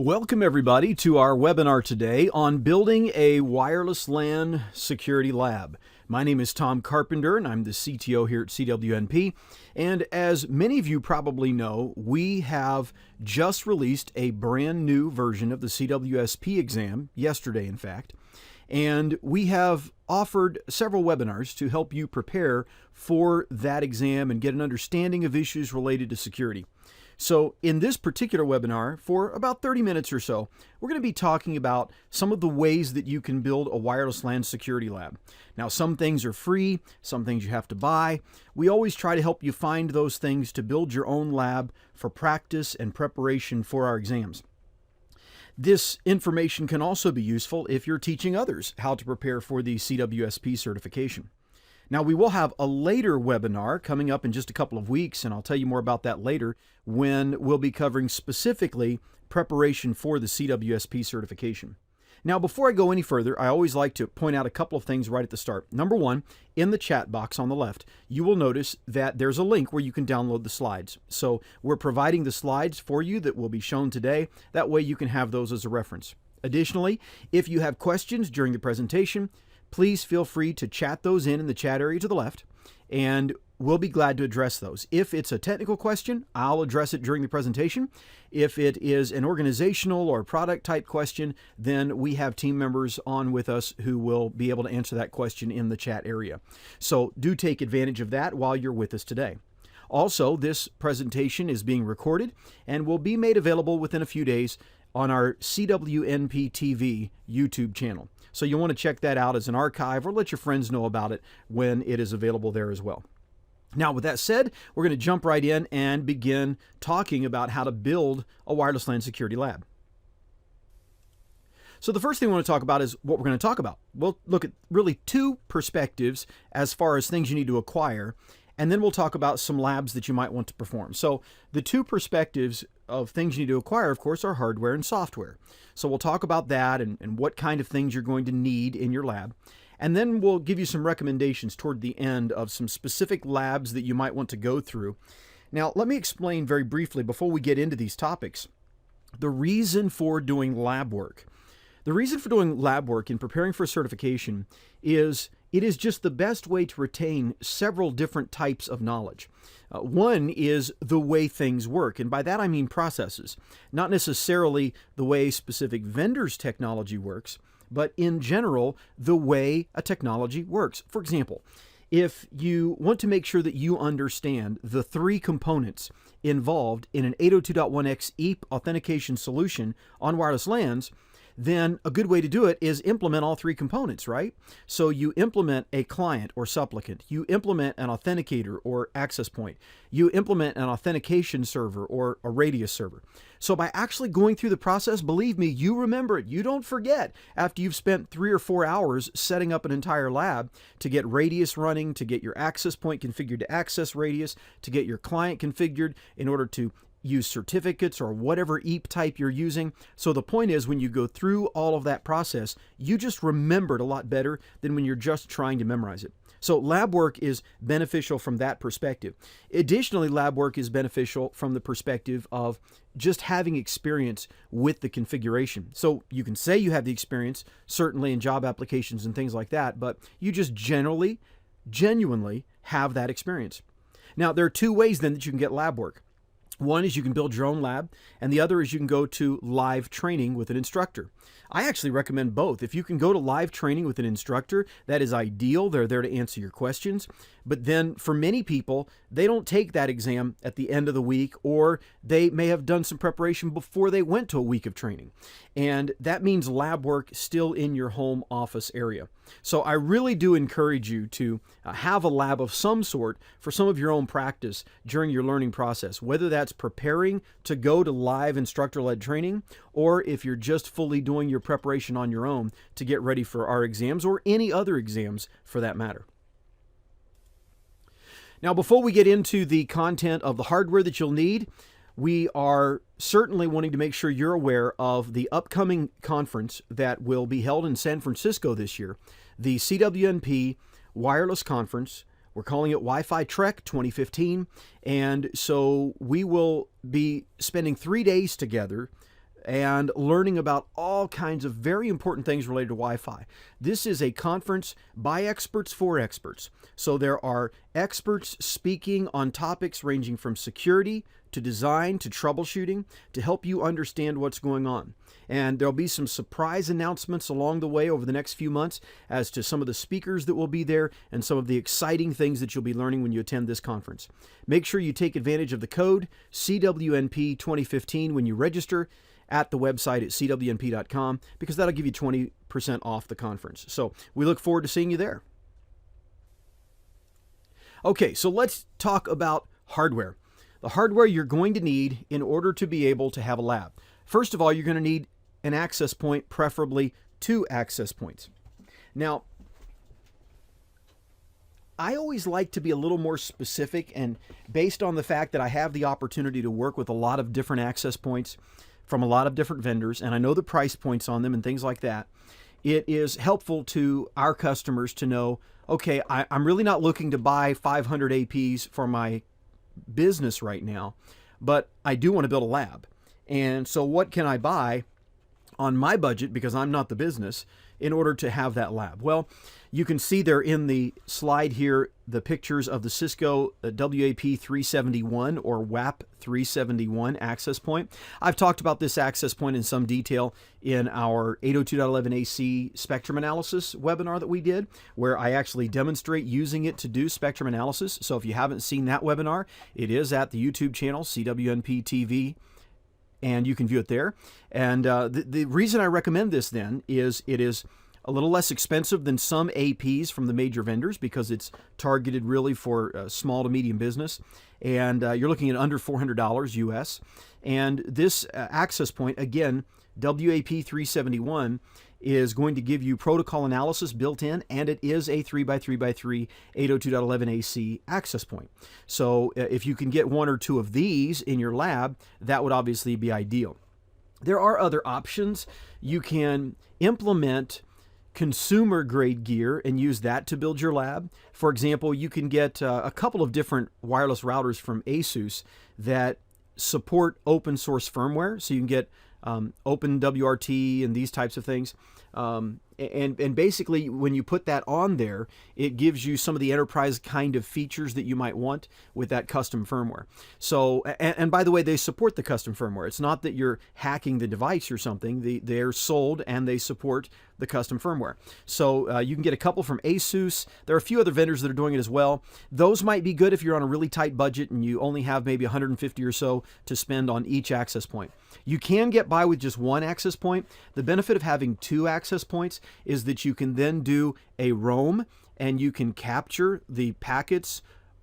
Welcome everybody to our webinar today on building a wireless LAN security lab. My name is Tom Carpenter and I'm the CTO here at CWNP. And as many of you probably know, we have just released a brand new version of the CWSP exam, yesterday in fact. And we have offered several webinars to help you prepare for that exam and get an understanding of issues related to security. So in this particular webinar, for about 30 minutes or so, we're going to be talking about some of the ways that you can build a wireless LAN security lab. Now, some things are free, some things you have to buy. We always try to help you find those things to build your own lab for practice and preparation for our exams. This information can also be useful if you're teaching others how to prepare for the CWSP certification. Now, we will have a later webinar coming up in just a couple of weeks, and I'll tell you more about that later, when we'll be covering specifically preparation for the CWSP certification. Now, before I go any further, I always like to point out a couple of things right at the start. Number one, in the chat box on the left, you will notice that there's a link where you can download the slides. So we're providing the slides for you that will be shown today. That way you can have those as a reference. Additionally, if you have questions during the presentation, please feel free to chat those in the chat area to the left, and we'll be glad to address those. If it's a technical question, I'll address it during the presentation. If it is an organizational or product type question, then we have team members on with us who will be able to answer that question in the chat area. So do take advantage of that while you're with us today. Also, this presentation is being recorded and will be made available within a few days on our CWNP TV YouTube channel. So you'll want to check that out as an archive or let your friends know about it when it is available there as well. Now, with that said, we're going to jump right in and begin talking about how to build a wireless LAN security lab. So the first thing we want to talk about is what we're going to talk about. We'll look at really two perspectives as far as things you need to acquire, and then we'll talk about some labs that you might want to perform. So the two perspectives of things you need to acquire, of course, are hardware and software. So we'll talk about that and what kind of things you're going to need in your lab. And then we'll give you some recommendations toward the end of some specific labs that you might want to go through. Now, let me explain very briefly before we get into these topics, the reason for doing lab work. The reason for doing lab work in preparing for certification is it is just the best way to retain several different types of knowledge. One is the way things work, and by that I mean processes, not necessarily the way specific vendors' technology works, but in general, the way a technology works. For example, if you want to make sure that you understand the three components involved in an 802.1x EAP authentication solution on wireless LANs, then a good way to do it is implement all three components, right? So you implement a client or supplicant, you implement an authenticator or access point, you implement an authentication server or a radius server. So by actually going through the process, believe me, you remember it. You don't forget after you've spent 3 or 4 hours setting up an entire lab to get radius running, to get your access point configured to access radius, to get your client configured in order to use certificates or whatever EAP type you're using. So the point is, when you go through all of that process, you just remember it a lot better than when you're just trying to memorize it. So lab work is beneficial from that perspective. Additionally, lab work is beneficial from the perspective of just having experience with the configuration. So you can say you have the experience, certainly in job applications and things like that, but you just genuinely have that experience. Now, there are two ways then that you can get lab work. One is you can build your own lab, and the other is you can go to live training with an instructor. I actually recommend both. If you can go to live training with an instructor, that is ideal. They're there to answer your questions. But then for many people, they don't take that exam at the end of the week, or they may have done some preparation before they went to a week of training. And that means lab work still in your home office area. So I really do encourage you to have a lab of some sort for some of your own practice during your learning process, whether that's preparing to go to live instructor-led training, or if you're just fully doing your preparation on your own to get ready for our exams or any other exams for that matter. Now, before we get into the content of the hardware that you'll need, we are certainly wanting to make sure you're aware of the upcoming conference that will be held in San Francisco this year, the CWNP Wireless Conference. We're calling it Wi-Fi Trek 2015, and so we will be spending 3 days together and learning about all kinds of very important things related to Wi-Fi. This is a conference by experts for experts. So there are experts speaking on topics ranging from security to design to troubleshooting to help you understand what's going on. And there'll be some surprise announcements along the way over the next few months as to some of the speakers that will be there and some of the exciting things that you'll be learning when you attend this conference. Make sure you take advantage of the code CWNP 2015 when you register at the website at CWNP.com, because that'll give you 20% off the conference. So we look forward to seeing you there. Okay, so let's talk about hardware. The hardware you're going to need in order to be able to have a lab. First of all, you're going to need an access point, preferably 2 access points. Now, I always like to be a little more specific, and based on the fact that I have the opportunity to work with a lot of different access points from a lot of different vendors, and I know the price points on them and things like that, it is helpful to our customers to know, okay, I'm really not looking to buy 500 APs for my business right now, but I do want to build a lab. And so what can I buy on my budget, because I'm not the business, in order to have that lab? Well, you can see there in the slide here the pictures of the Cisco WAP 371 or WAP 371 access point. I've talked about this access point in some detail in our 802.11ac spectrum analysis webinar that we did, where I actually demonstrate using it to do spectrum analysis. So if you haven't seen that webinar, it is at the YouTube channel, CWNP TV, and you can view it there. And the reason I recommend this then is it is a little less expensive than some APs from the major vendors, because it's targeted really for small to medium business. And you're looking at under $400 US. And this access point, again, WAP 371, is going to give you protocol analysis built in, and it is a 3x3x3 802.11ac access point. So if you can get 1 or 2 of these in your lab, that would obviously be ideal. There are other options. You can implement consumer grade gear and use that to build your lab. For example, you can get a couple of different wireless routers from ASUS that support open source firmware. So you can get OpenWRT and these types of things. And basically, when you put that on there, it gives you some of the enterprise kind of features that you might want with that custom firmware. So, and by the way, they support the custom firmware. It's not that you're hacking the device or something. They're sold and they support the custom firmware. So you can get a couple from ASUS. There are a few other vendors that are doing it as well. Those might be good if you're on a really tight budget and you only have maybe 150 or so to spend on each access point. You can get by with just 1 access point. The benefit of having 2 access points is that you can then do a roam, and you can capture the packets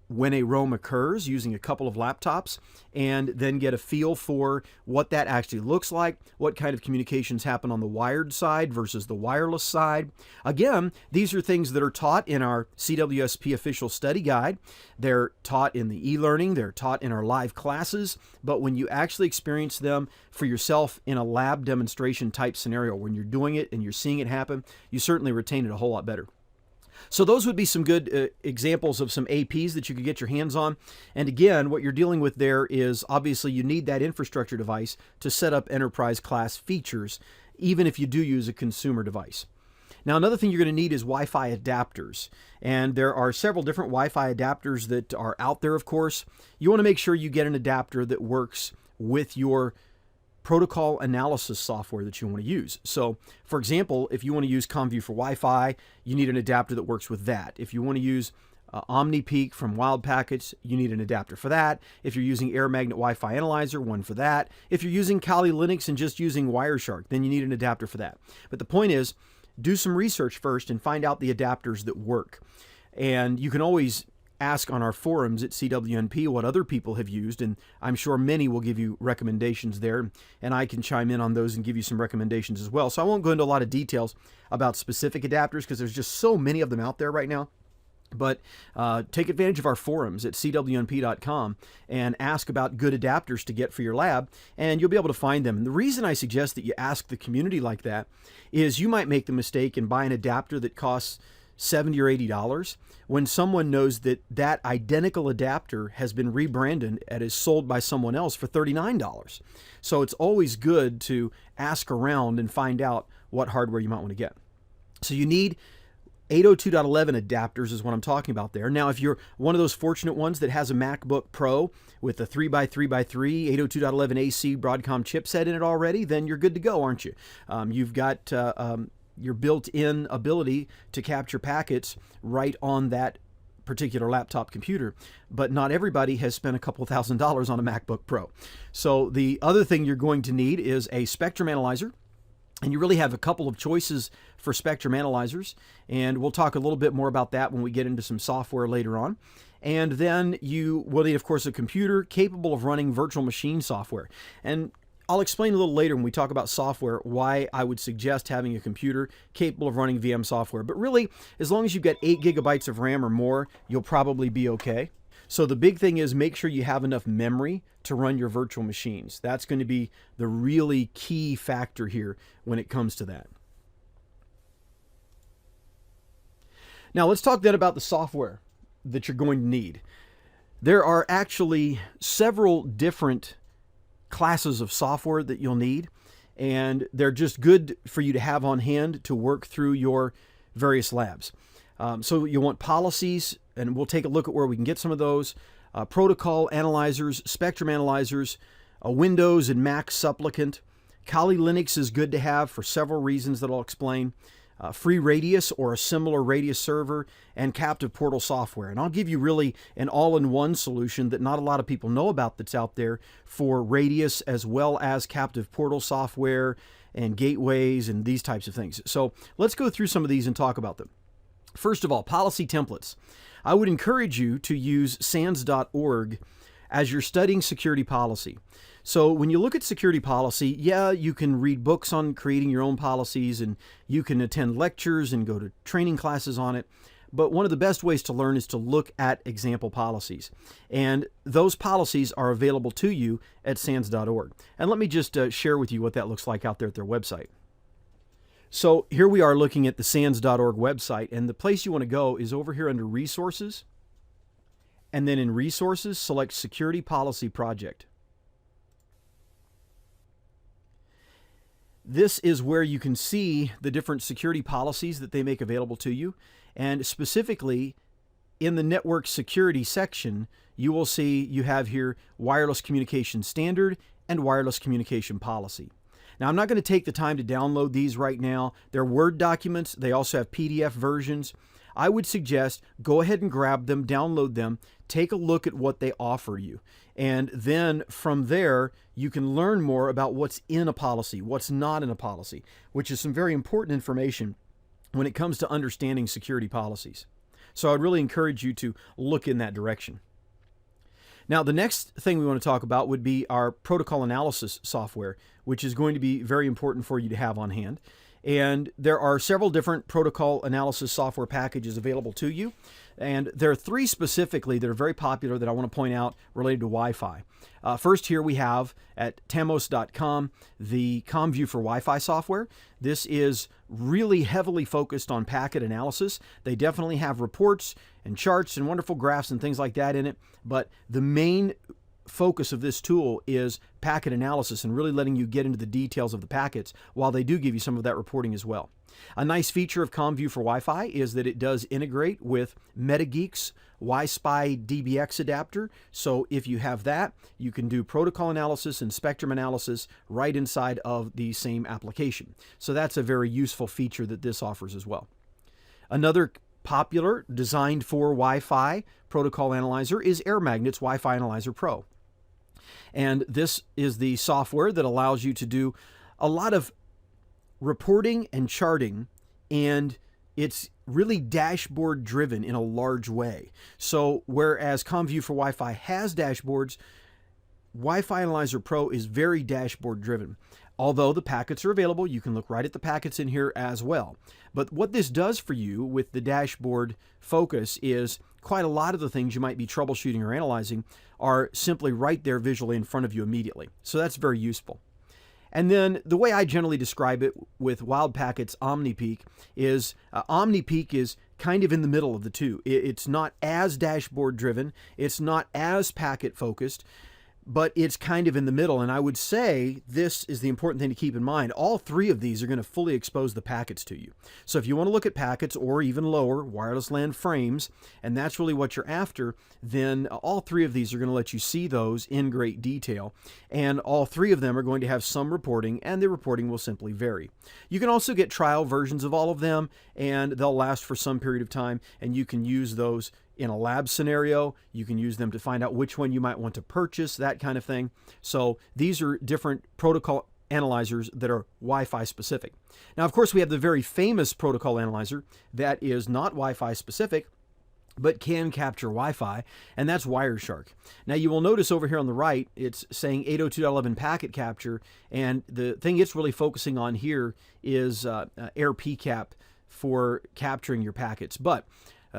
when a roam occurs using a couple of laptops, and then get a feel for what that actually looks like, what kind of communications happen on the wired side versus the wireless side. Again, these are things that are taught in our CWSP official study guide. They're taught in the e-learning, they're taught in our live classes, but when you actually experience them for yourself in a lab demonstration type scenario, when you're doing it and you're seeing it happen, you certainly retain it a whole lot better. So those would be some good examples of some APs that you could get your hands on. And again, what you're dealing with there is obviously you need that infrastructure device to set up enterprise class features, even if you do use a consumer device. Now, another thing you're going to need is Wi-Fi adapters. And there are several different Wi-Fi adapters that are out there, of course. You want to make sure you get an adapter that works with your protocol analysis software that you want to use. So, for example, if you want to use ComView for Wi-Fi, you need an adapter that works with that. If you want to use OmniPeak from Wild Packets, you need an adapter for that. If you're using Air Magnet Wi-Fi Analyzer, one for that. If you're using Kali Linux and just using Wireshark, then you need an adapter for that. But the point is, do some research first and find out the adapters that work. And you can always ask on our forums at CWNP what other people have used, and I'm sure many will give you recommendations there, and I can chime in on those and give you some recommendations as well. So I won't go into a lot of details about specific adapters because there's just so many of them out there right now. But take advantage of our forums at CWNP.com and ask about good adapters to get for your lab, and you'll be able to find them. And the reason I suggest that you ask the community like that is you might make the mistake and buy an adapter that costs $70 or $80 when someone knows that that identical adapter has been rebranded and is sold by someone else for $39. So it's always good to ask around and find out what hardware you might want to get. So you need 802.11 adapters is what I'm talking about there. Now, if you're one of those fortunate ones that has a MacBook Pro with a 3x3x3 802.11 AC Broadcom chipset in it already, then you're good to go, aren't you? You've got your built-in ability to capture packets right on that particular laptop computer, but not everybody has spent a couple $1,000s on a MacBook Pro. So the other thing you're going to need is a spectrum analyzer. And you really have a couple of choices for spectrum analyzers, and we'll talk a little bit more about that when we get into some software later on. And then you will need, of course, a computer capable of running virtual machine software. And I'll explain a little later when we talk about software why I would suggest having a computer capable of running VM software. But really, as long as you've got 8 gigabytes of RAM or more, you'll probably be okay. So the big thing is make sure you have enough memory to run your virtual machines. That's going to be the really key factor here when it comes to that. Now let's talk then about the software that you're going to need. There are actually several different classes of software that you'll need, and they're just good for you to have on hand to work through your various labs. So you want policies, and we'll take a look at where we can get some of those, protocol analyzers, spectrum analyzers, a Windows and Mac supplicant. Kali Linux is good to have for several reasons that I'll explain. Free Radius or a similar Radius server, and captive portal software. And I'll give you really an all-in-one solution that not a lot of people know about that's out there for Radius as well as captive portal software and gateways and these types of things. So let's go through some of these and talk about them. First of all, policy templates. I would encourage you to use sans.org as you're studying security policy. So when you look at security policy, yeah, you can read books on creating your own policies, and you can attend lectures and go to training classes on it. But one of the best ways to learn is to look at example policies. And those policies are available to you at sans.org. And let me just share with you what that looks like out there at their website. So here we are looking at the sans.org website, and the place you want to go is over here under Resources, and then in Resources, select Security Policy Project. This is where you can see the different security policies that they make available to you, and specifically in the network security section, you will see you have here Wireless Communication Standard and Wireless Communication Policy. Now, I'm not going to take the time to download these right now. They're Word documents. They also have PDF versions. I would suggest go ahead and grab them, download them, take a look at what they offer you. And then from there, you can learn more about what's in a policy, what's not in a policy, which is some very important information when it comes to understanding security policies. So I'd really encourage you to look in that direction. Now, the next thing we want to talk about would be our protocol analysis software, which is going to be very important for you to have on hand. And there are several different protocol analysis software packages available to you. And there are 3 specifically that are very popular that I want to point out related to Wi-Fi. First, here we have at tamos.com the ComView for Wi-Fi software. This is really heavily focused on packet analysis. They definitely have reports and charts and wonderful graphs and things like that in it. But the main focus of this tool is packet analysis and really letting you get into the details of the packets, while they do give you some of that reporting as well. A nice feature of ComView for Wi-Fi is that it does integrate with MetaGeek's WiSpy DBX adapter. So if you have that, you can do protocol analysis and spectrum analysis right inside of the same application. So that's a very useful feature that this offers as well. Another popular, designed for Wi-Fi protocol analyzer is AirMagnet's Wi-Fi Analyzer Pro. And this is the software that allows you to do a lot of reporting and charting, and it's really dashboard driven in a large way. So whereas ComView for Wi-Fi has dashboards, Wi-Fi Analyzer Pro is very dashboard driven. Although the packets are available, you can look right at the packets in here as well. But what this does for you with the dashboard focus is quite a lot of the things you might be troubleshooting or analyzing are simply right there visually in front of you immediately. So that's very useful. And then the way I generally describe it with WildPacket's OmniPeak is OmniPeak is kind of in the middle of the two. It's not as dashboard driven. It's not as packet focused, but it's kind of in the middle. And I would say this is the important thing to keep in mind. All three of these are going to fully expose the packets to you. So if you want to look at packets or even lower wireless LAN frames, and that's really what you're after, then all three of these are going to let you see those in great detail. And all three of them are going to have some reporting, and the reporting will simply vary. You can also get trial versions of all of them, and they'll last for some period of time, and you can use those in a lab scenario. You can use them to find out which one you might want to purchase, that kind of thing. So these are different protocol analyzers that are Wi-Fi specific. Now, of course, we have the very famous protocol analyzer that is not Wi-Fi specific, but can capture Wi-Fi, and that's Wireshark. Now, you will notice over here on the right, it's saying 802.11 packet capture, and the thing it's really focusing on here is air PCAP for capturing your packets. But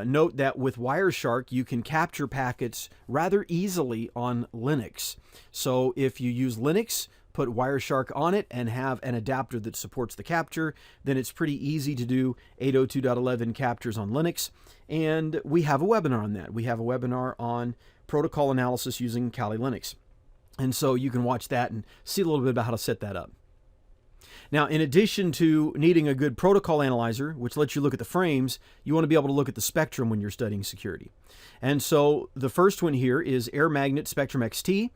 note that with Wireshark, you can capture packets rather easily on Linux. So if you use Linux, put Wireshark on it and have an adapter that supports the capture, then it's pretty easy to do 802.11 captures on Linux. And we have a webinar on that. We have a webinar on protocol analysis using Kali Linux. And so you can watch that and see a little bit about how to set that up. Now, in addition to needing a good protocol analyzer, which lets you look at the frames, you want to be able to look at the spectrum when you're studying security. And so the first one here is Air Magnet Spectrum XT.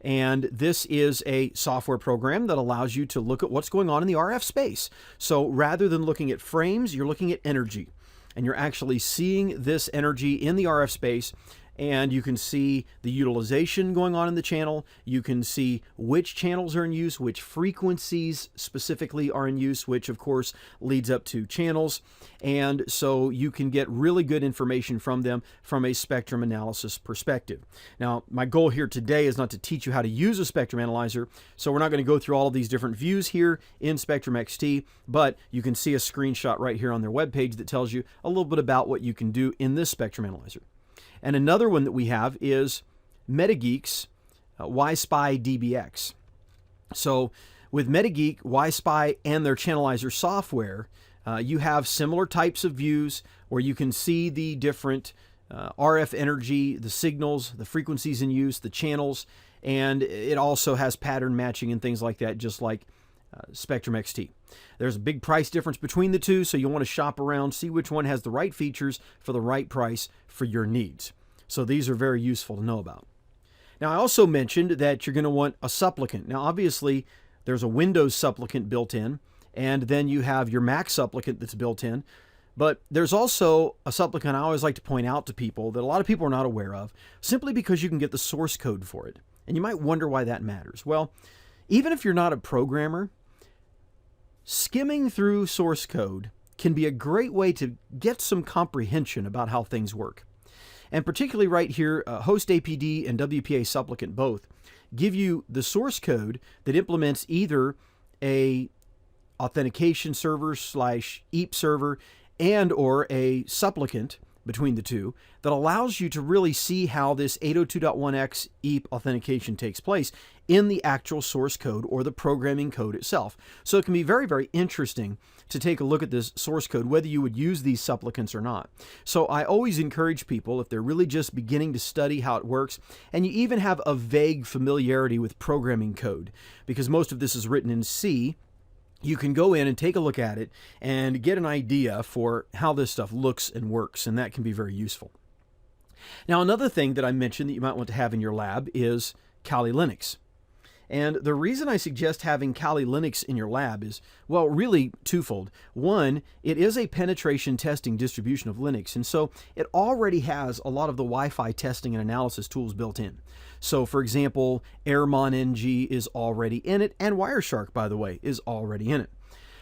And this is a software program that allows you to look at what's going on in the RF space. So rather than looking at frames, you're looking at energy. And you're actually seeing this energy in the RF space. And you can see the utilization going on in the channel. You can see which channels are in use, which frequencies specifically are in use, which of course leads up to channels. And so you can get really good information from them from a spectrum analysis perspective. Now, my goal here today is not to teach you how to use a spectrum analyzer, so we're not going to go through all of these different views here in Spectrum XT, but you can see a screenshot right here on their webpage that tells you a little bit about what you can do in this spectrum analyzer. And another one that we have is MetaGeek's Wi-Spy DBX. So with MetaGeek, Wi-Spy, and their Channelizer software, you have similar types of views where you can see the different RF energy, the signals, the frequencies in use, the channels, and it also has pattern matching and things like that, just like Spectrum XT. There's a big price difference between the two, so you'll want to shop around, see which one has the right features for the right price for your needs. So these are very useful to know about. Now, I also mentioned that you're going to want a supplicant. Now, obviously, there's a Windows supplicant built in, and then you have your Mac supplicant that's built in. But there's also a supplicant I always like to point out to people that a lot of people are not aware of, simply because you can get the source code for it. And you might wonder why that matters. Well, even if you're not a programmer, skimming through source code can be a great way to get some comprehension about how things work. And particularly right here, Host APD and WPA Supplicant both give you the source code that implements either a authentication server / EAP server and or a supplicant between the two that allows you to really see how this 802.1x EAP authentication takes place in the actual source code or the programming code itself. So it can be very, very interesting to take a look at this source code, whether you would use these supplicants or not. So I always encourage people, if they're really just beginning to study how it works, and you even have a vague familiarity with programming code, because most of this is written in C, you can go in and take a look at it and get an idea for how this stuff looks and works, and that can be very useful. Now, another thing that I mentioned that you might want to have in your lab is Kali Linux. And the reason I suggest having Kali Linux in your lab is, well, really twofold. One, it is a penetration testing distribution of Linux, and so it already has a lot of the Wi-Fi testing and analysis tools built in. So, for example, AirmonNG is already in it, and Wireshark, by the way, is already in it.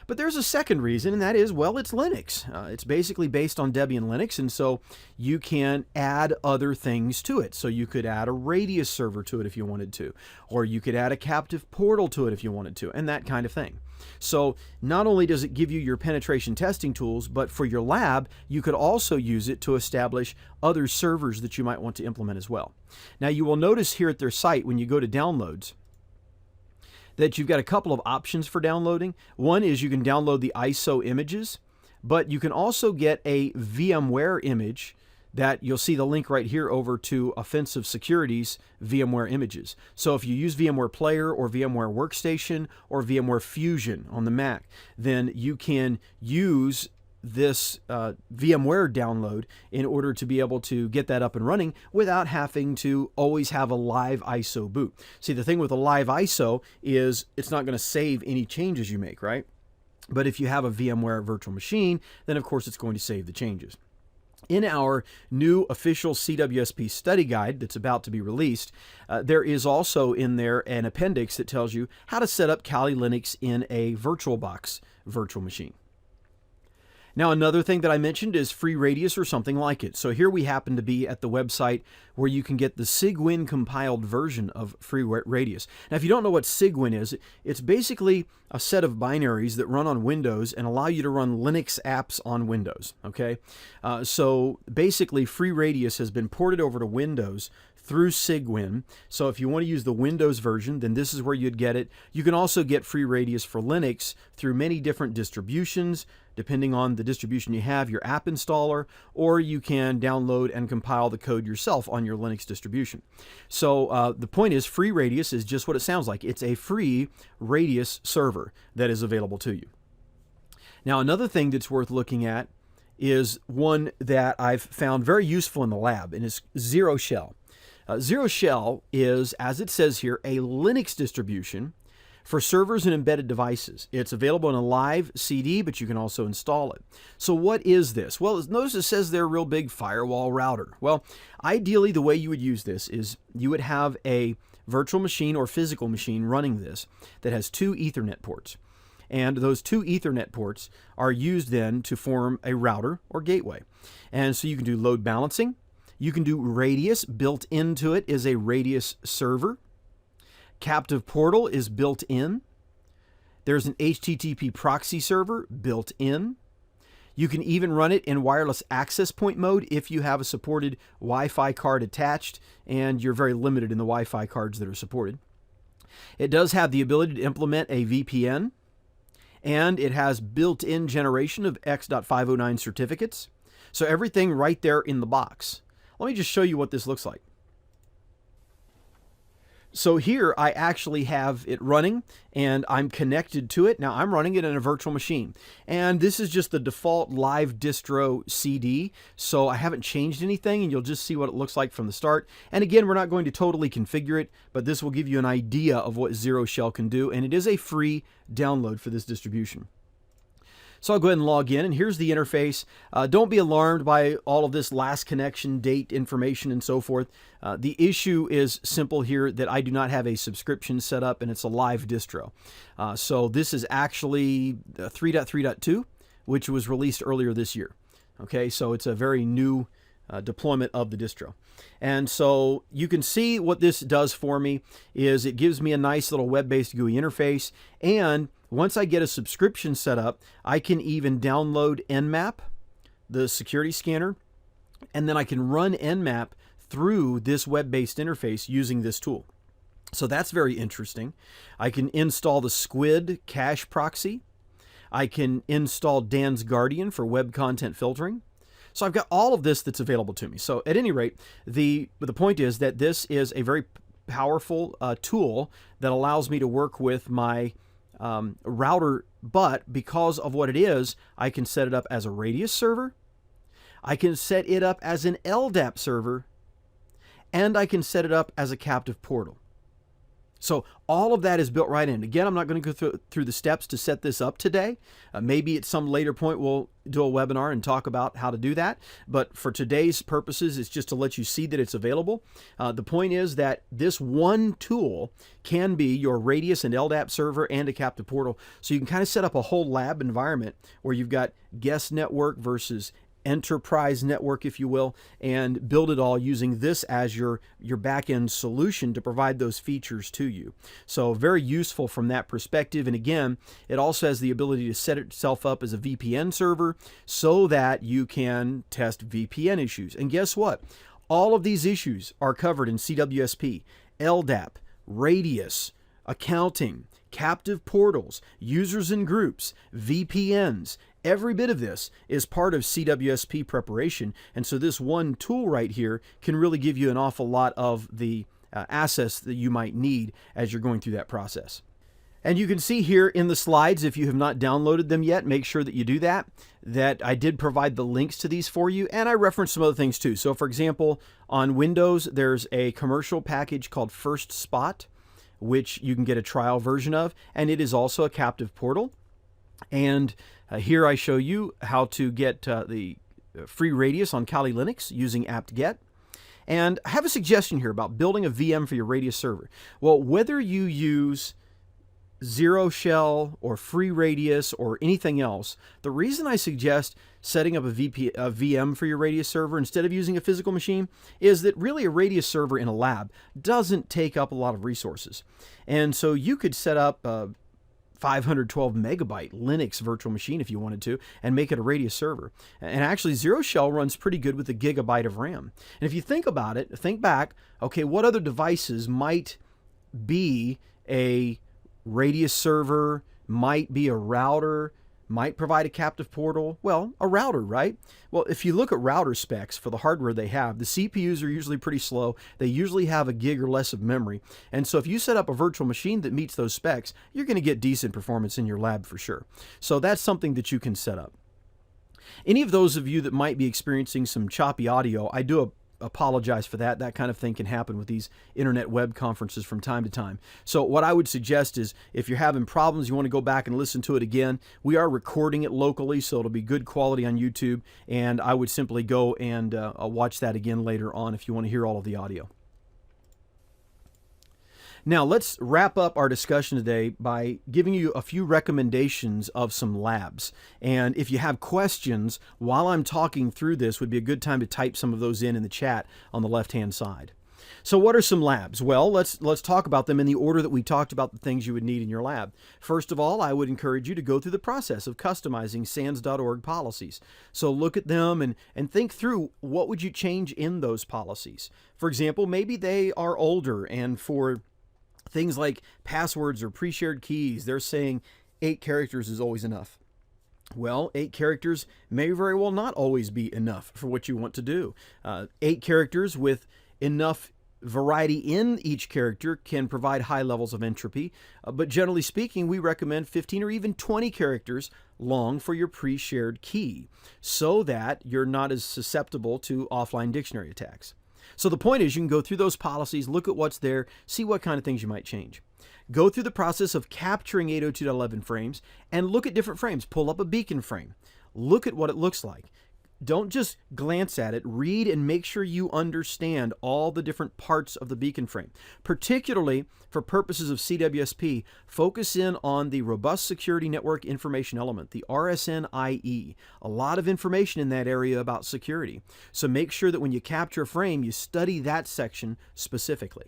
But there's a second reason, and that is, well, it's Linux. It's basically based on Debian Linux, and so you can add other things to it. So you could add a Radius server to it if you wanted to, or you could add a captive portal to it if you wanted to, and that kind of thing. So not only does it give you your penetration testing tools, but for your lab, you could also use it to establish other servers that you might want to implement as well. Now, you will notice here at their site, when you go to downloads, that you've got a couple of options for downloading. One is you can download the ISO images, but you can also get a VMware image that you'll see the link right here over to Offensive Security's VMware images. So if you use VMware Player or VMware Workstation or VMware Fusion on the Mac, then you can use this VMware download in order to be able to get that up and running without having to always have a live ISO boot. See, the thing with a live ISO is it's not going to save any changes you make, right? But if you have a VMware virtual machine, then of course it's going to save the changes. In our new official CWSP study guide that's about to be released, there is also in there an appendix that tells you how to set up Kali Linux in a VirtualBox virtual machine. Now, another thing that I mentioned is FreeRadius or something like it. So here we happen to be at the website where you can get the CWN compiled version of FreeRadius. Now, if you don't know what CWN is, it's basically a set of binaries that run on Windows and allow you to run Linux apps on Windows, okay? So basically, FreeRadius has been ported over to Windows through CWN. So if you want to use the Windows version, then this is where you'd get it. You can also get FreeRadius for Linux through many different distributions, depending on the distribution you have, your app installer, or you can download and compile the code yourself on your Linux distribution. So the point is, FreeRadius is just what it sounds like. It's a free Radius server that is available to you. Now, another thing that's worth looking at is one that I've found very useful in the lab, and it's Zero Shell. Zero Shell is, as it says here, a Linux distribution for servers and embedded devices. It's available in a live CD, but you can also install it. So what is this? Well, notice it says there real big firewall router. Well, ideally the way you would use this is you would have a virtual machine or physical machine running this that has 2 Ethernet ports. And those 2 Ethernet ports are used then to form a router or gateway. And so you can do load balancing. You can do Radius. Built into it is a Radius server. Captive Portal is built in. There's an HTTP proxy server built in. You can even run it in wireless access point mode if you have a supported Wi-Fi card attached, and you're very limited in the Wi-Fi cards that are supported. It does have the ability to implement a VPN, and it has built-in generation of X.509 certificates. So everything right there in the box. Let me just show you what this looks like. So here I actually have it running and I'm connected to it. Now I'm running it in a virtual machine, and this is just the default live distro CD. So I haven't changed anything, and you'll just see what it looks like from the start. And again, we're not going to totally configure it, but this will give you an idea of what Zero Shell can do. And it is a free download for this distribution. So I'll go ahead and log in, and here's the interface. Don't be alarmed by all of this last connection, date, information, and so forth. The issue is simple here, that I do not have a subscription set up, and it's a live distro. So this is actually 3.3.2, which was released earlier this year. Okay, so it's a very new deployment of the distro. And so you can see what this does for me is it gives me a nice little web-based GUI interface, and once I get a subscription set up, I can even download Nmap, the security scanner, and then I can run Nmap through this web-based interface using this tool. So that's very interesting. I can install the Squid cache proxy. I can install Dan's Guardian for web content filtering. So I've got all of this that's available to me. So at any rate, the point is that this is a very powerful tool that allows me to work with my router, but because of what it is, I can set it up as a Radius server, I can set it up as an LDAP server, and I can set it up as a captive portal. So all of that is built right in. Again, I'm not going to go through the steps to set this up today. Maybe at some later point we'll do a webinar and talk about how to do that. But for today's purposes, it's just to let you see that it's available. The point is that this one tool can be your Radius and LDAP server and a captive portal. So you can kind of set up a whole lab environment where you've got guest network versus enterprise network, if you will, and build it all using this as your back-end solution to provide those features to you. So very useful from that perspective. And again, it also has the ability to set itself up as a VPN server so that you can test VPN issues. And guess what? All of these issues are covered in CWSP, LDAP, Radius, accounting, captive portals, users and groups, VPNs, Every bit of this is part of CWSP preparation, and so this one tool right here can really give you an awful lot of the assets that you might need as you're going through that process. And you can see here in the slides, if you have not downloaded them yet, make sure that you do that, that I did provide the links to these for you, and I referenced some other things too. So for example, on Windows, there's a commercial package called First Spot, which you can get a trial version of, and it is also a captive portal. And here I show you how to get the free radius on Kali Linux using apt-get. And I have a suggestion here about building a VM for your radius server. Well, whether you use Zero Shell or free radius or anything else, the reason I suggest setting up a VM for your radius server instead of using a physical machine is that really a radius server in a lab doesn't take up a lot of resources. And so you could set up a 512 megabyte Linux virtual machine if you wanted to and make it a radius server. And actually Zero Shell runs pretty good with a gigabyte of RAM. And if you think about it, think back, okay, what other devices might be a radius server, might be a router, might provide a captive portal? Well, a router, right? Well, if you look at router specs for the hardware they have, the CPUs are usually pretty slow. They usually have a gig or less of memory. And so if you set up a virtual machine that meets those specs, you're going to get decent performance in your lab for sure. So that's something that you can set up. Any of those of you that might be experiencing some choppy audio, I do apologize for that. That kind of thing can happen with these internet web conferences from time to time. So what I would suggest is if you're having problems, you want to go back and listen to it again, we are recording it locally, so it'll be good quality on YouTube, and I would simply go and watch that again later on if you want to hear all of the audio. Now let's wrap up our discussion today by giving you a few recommendations of some labs. And if you have questions while I'm talking through this, would be a good time to type some of those in the chat on the left-hand side. So what are some labs? Well, let's talk about them in the order that we talked about the things you would need in your lab. First of all, I would encourage you to go through the process of customizing SANS.org policies. So look at them and think through what would you change in those policies. For example, maybe they are older, and for things like passwords or pre-shared keys, they're saying 8 characters is always enough. Well, 8 characters may very well not always be enough for what you want to do. 8 characters with enough variety in each character can provide high levels of entropy, but generally speaking, we recommend 15 or even 20 characters long for your pre-shared key so that you're not as susceptible to offline dictionary attacks. So the point is you can go through those policies, look at what's there, see what kind of things you might change. Go through the process of capturing 802.11 frames and look at different frames. Pull up a beacon frame. Look at what it looks like. Don't just glance at it. Read and make sure you understand all the different parts of the beacon frame. Particularly for purposes of CWSP, focus in on the Robust Security Network Information Element, the RSNIE. A lot of information in that area about security. So make sure that when you capture a frame, you study that section specifically.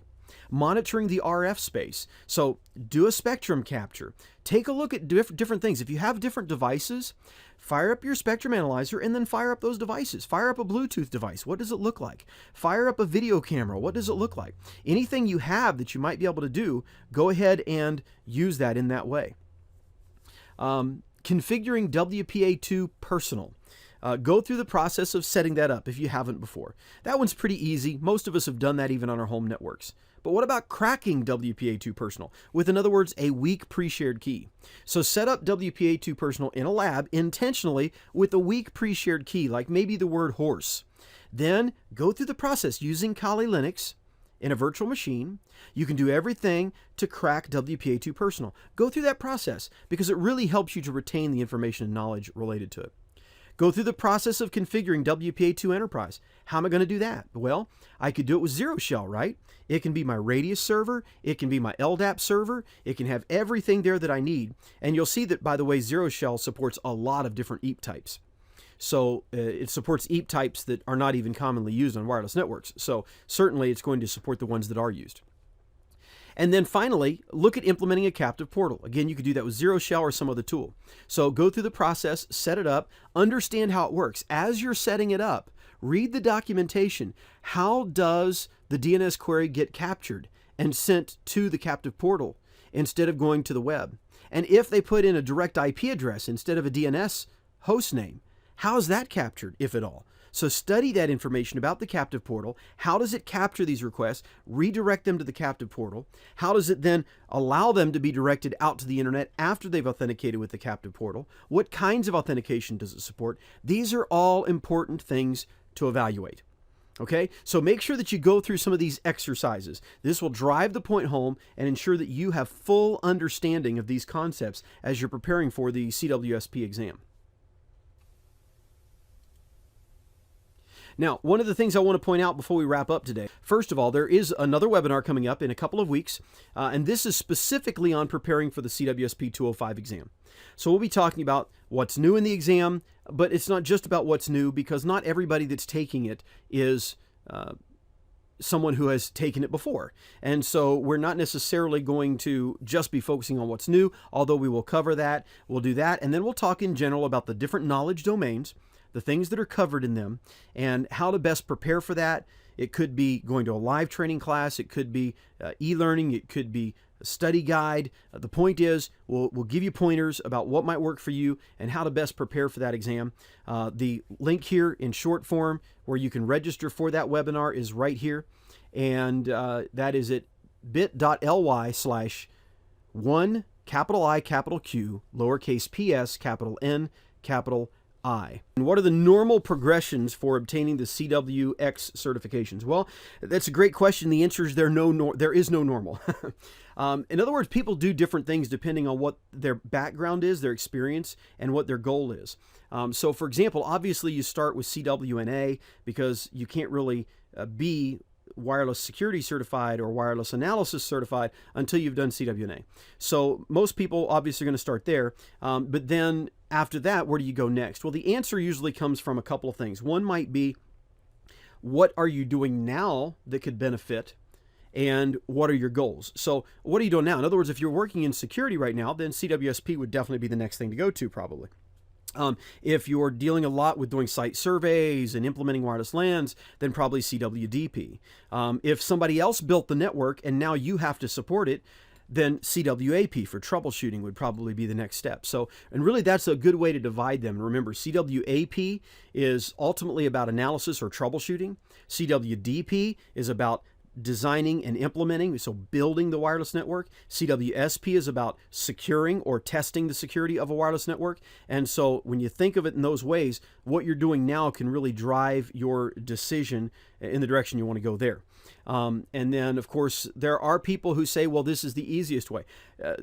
Monitoring the RF space. So do a spectrum capture. Take a look at different things. If you have different devices, fire up your spectrum analyzer and then fire up those devices. Fire up a Bluetooth device. What does it look like? Fire up a video camera. What does it look like? Anything you have that you might be able to do, go ahead and use that in that way. Configuring WPA2 personal. Go through the process of setting that up if you haven't before. That one's pretty easy. Most of us have done that even on our home networks. But what about cracking WPA2 personal with, in other words, a weak pre-shared key? So set up WPA2 personal in a lab intentionally with a weak pre-shared key, like maybe the word horse. Then go through the process using Kali Linux in a virtual machine. You can do everything to crack WPA2 personal. Go through that process because it really helps you to retain the information and knowledge related to it. Go through the process of configuring WPA2 Enterprise. How am I going to do that? Well, I could do it with Zero Shell, right? It can be my radius server. It can be my LDAP server. It can have everything there that I need. And you'll see that, by the way, Zero Shell supports a lot of different EAP types. So it supports EAP types that are not even commonly used on wireless networks. So certainly it's going to support the ones that are used. And then finally, look at implementing a captive portal. Again, you could do that with Zero Shell or some other tool. So go through the process, set it up, understand how it works. As you're setting it up, read the documentation. How does the DNS query get captured and sent to the captive portal instead of going to the web? And if they put in a direct IP address instead of a DNS host name. How is that captured, if at all? So study that information about the captive portal. How does it capture these requests, redirect them to the captive portal? How does it then allow them to be directed out to the internet after they've authenticated with the captive portal? What kinds of authentication does it support? These are all important things to evaluate. Okay, so make sure that you go through some of these exercises. This will drive the point home and ensure that you have full understanding of these concepts as you're preparing for the CWSP exam. Now, one of the things I want to point out before we wrap up today, first of all, there is another webinar coming up in a couple of weeks, and this is specifically on preparing for the CWSP 205 exam. So we'll be talking about what's new in the exam, but it's not just about what's new, because not everybody that's taking it is someone who has taken it before. And so we're not necessarily going to just be focusing on what's new, although we will cover that. We'll do that, and then we'll talk in general about the different knowledge domains, the things that are covered in them, and how to best prepare for that. It could be going to a live training class. It could be e-learning. It could be a study guide. The point is, we'll give you pointers about what might work for you and how to best prepare for that exam. The link here in short form where you can register for that webinar is right here. And that is at bit.ly/1 capital I capital Q lowercase ps capital N capital I. And what are the normal progressions for obtaining the CWX certifications? Well, that's a great question. The answer is there is no normal. In other words, people do different things depending on what their background is, their experience, and what their goal is. So for example, obviously you start with CWNA because you can't really be wireless security certified or wireless analysis certified until you've done CWNA. So most people obviously are going to start there, but then after that, where do you go next? Well, the answer usually comes from a couple of things. One might be, what are you doing now that could benefit, and what are your goals? So what are you doing now? In other words, if you're working in security right now, then CWSP would definitely be the next thing to go to, probably. If you're dealing a lot with doing site surveys and implementing wireless LANs, then probably CWDP. If somebody else built the network and now you have to support it, then CWAP for troubleshooting would probably be the next step. So, and really that's a good way to divide them. Remember, CWAP is ultimately about analysis or troubleshooting. CWDP is about designing and implementing, so building the wireless network. CWSP is about securing or testing the security of a wireless network. And so when you think of it in those ways, what you're doing now can really drive your decision in the direction you want to go there. And then, of course, there are people who say, well, this is the easiest way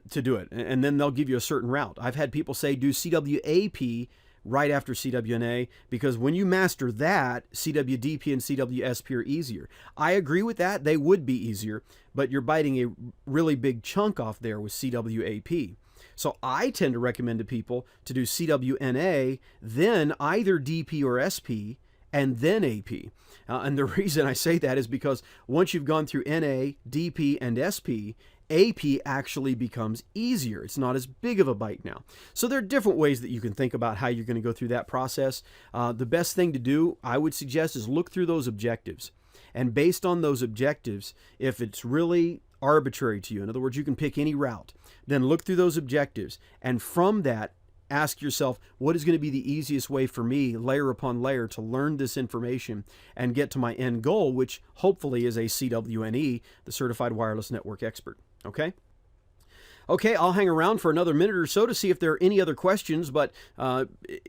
to do it. And then they'll give you a certain route. I've had people say, do CWAP right after CWNA, because when you master that, CWDP and CWSP are easier. I agree with that. They would be easier, but you're biting a really big chunk off there with CWAP. So I tend to recommend to people to do CWNA, then either DP or SP, and then AP. And the reason I say that is because once you've gone through NA, DP, and SP, AP actually becomes easier. It's not as big of a bite now. So there are different ways that you can think about how you're going to go through that process. The best thing to do, I would suggest, is look through those objectives. And based on those objectives, if it's really arbitrary to you, in other words, you can pick any route, then look through those objectives. And from that, ask yourself, what is going to be the easiest way for me, layer upon layer, to learn this information and get to my end goal, which hopefully is a CWNE, the Certified Wireless Network Expert. Okay? Okay, I'll hang around for another minute or so to see if there are any other questions, but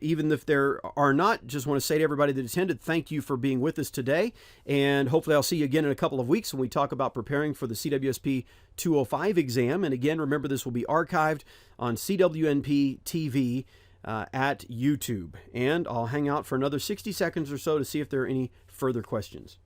even if there are not, just want to say to everybody that attended, thank you for being with us today, and hopefully I'll see you again in a couple of weeks when we talk about preparing for the CWSP 205 exam. And again, remember, this will be archived on CWNP TV at YouTube. And I'll hang out for another 60 seconds or so to see if there are any further questions.